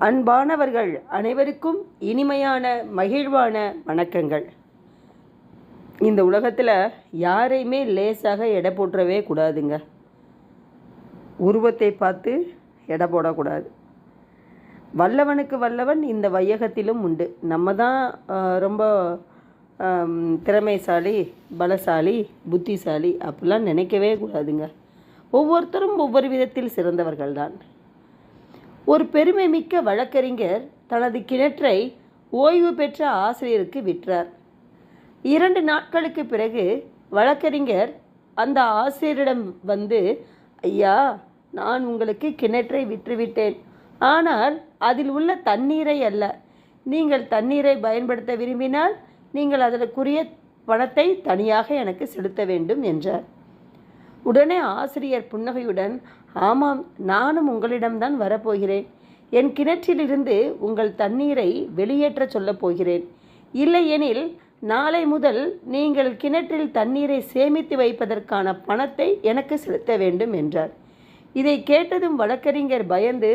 அன்பானவர்கள் அனைவருக்கும் இனிமையான மகிழ்வான வணக்கங்கள். இந்த உலகத்தில் யாரையுமே லேசாக எடை போட்டுறவே கூடாதுங்க. உருவத்தை பார்த்து எடை போடக்கூடாது. வல்லவனுக்கு வல்லவன் இந்த வையகத்திலும் உண்டு. நம்ம தான் ரொம்ப திறமைசாலி, பலசாலி, புத்திசாலி அப்படிலாம் நினைக்கவே கூடாதுங்க. ஒவ்வொருத்தரும் ஒவ்வொரு விதத்தில் சிறந்தவர்கள்தான். ஒரு பெருமை மிக்க வழக்கறிஞர் தனது கிணற்றை ஓய்வு பெற்ற ஆசிரியருக்கு விற்றார். 2 நாட்களுக்கு பிறகு வழக்கறிஞர் அந்த ஆசிரியரிடம் வந்து, ஐயா, நான் உங்களுக்கு கிணற்றை விற்றுவிட்டேன். ஆனால் அதில் உள்ள தண்ணீரை அல்ல. நீங்கள் தண்ணீரை பயன்படுத்த விரும்பினால் நீங்கள் அதற்குரிய பணத்தை தனியாக எனக்கு செலுத்த வேண்டும் என்றார். உடனே ஆசிரியர் புன்னகையுடன், ஆமாம், நானும் உங்களிடம்தான் வரப்போகிறேன். என் கிணற்றிலிருந்து உங்கள் தண்ணீரை வெளியேற்ற சொல்லப் போகிறேன். இல்லையெனில் நாளை முதல் நீங்கள் கிணற்றில் தண்ணீரை சேமித்து வைப்பதற்கான பணத்தை எனக்கு செலுத்த வேண்டும் என்றார். இதை கேட்டதும் வழக்கறிஞர் பயந்து,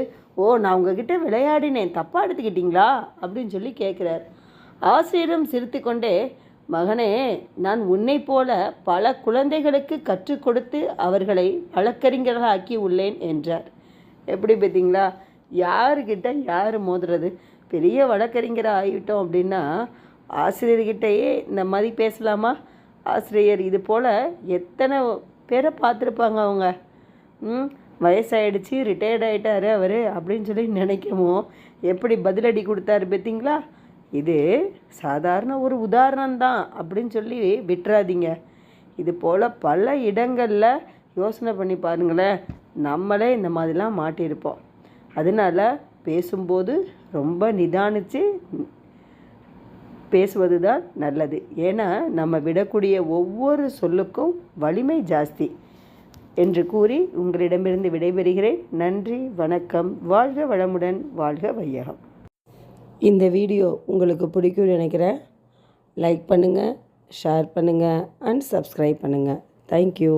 நான் உங்ககிட்ட விளையாடினேன், தப்பாக எடுத்துக்கிட்டீங்களா அப்படின்னு சொல்லி கேட்குறார். ஆசிரியரும் சிரித்து கொண்டே, மகனே, நான் உன்னை போல பல குழந்தைகளுக்கு கற்றுக் கொடுத்து அவர்களை வழக்கறிஞர்களாக்கி உள்ளேன் என்றார். எப்படி பார்த்தீங்களா? யாருக்கிட்ட யார் மோதுறது? பெரிய வழக்கறிஞராக ஆகிவிட்டோம் அப்படின்னா ஆசிரியர்கிட்டையே இந்த மாதிரி பேசலாமா? ஆசிரியர் இது போல் எத்தனை பேரை பார்த்துருப்பாங்க. அவங்க வயசாகிடுச்சு, ரிட்டையர்ட் ஆகிட்டார் அவர் அப்படின்னு சொல்லி நினைக்கமோ எப்படி பதிலடி கொடுத்தாரு பார்த்தீங்களா? இது சாதாரண ஒரு உதாரணம்தான் அப்படின்னு சொல்லி விட்டுறாதீங்க. இது போல் பல இடங்களில் யோசனை பண்ணி பாருங்களேன். நம்மளே இந்த மாதிரிலாம் மாட்டியிருப்போம். அதனால் பேசும்போது ரொம்ப நிதானித்து பேசுவது தான் நல்லது. ஏன்னா நம்ம விடக்கூடிய ஒவ்வொரு சொல்லுக்கும் வலிமை ஜாஸ்தி என்று கூறி உங்களிடமிருந்து விடைபெறுகிறேன். நன்றி, வணக்கம். வாழ்க வளமுடன், வாழ்க வையகம். இந்த வீடியோ உங்களுக்கு பிடிக்கும்னு நினைக்கிறேன். லைக் பண்ணுங்கள், ஷேர் பண்ணுங்கள் அண்ட் சப்ஸ்கிரைப் பண்ணுங்கள். தேங்க்யூ.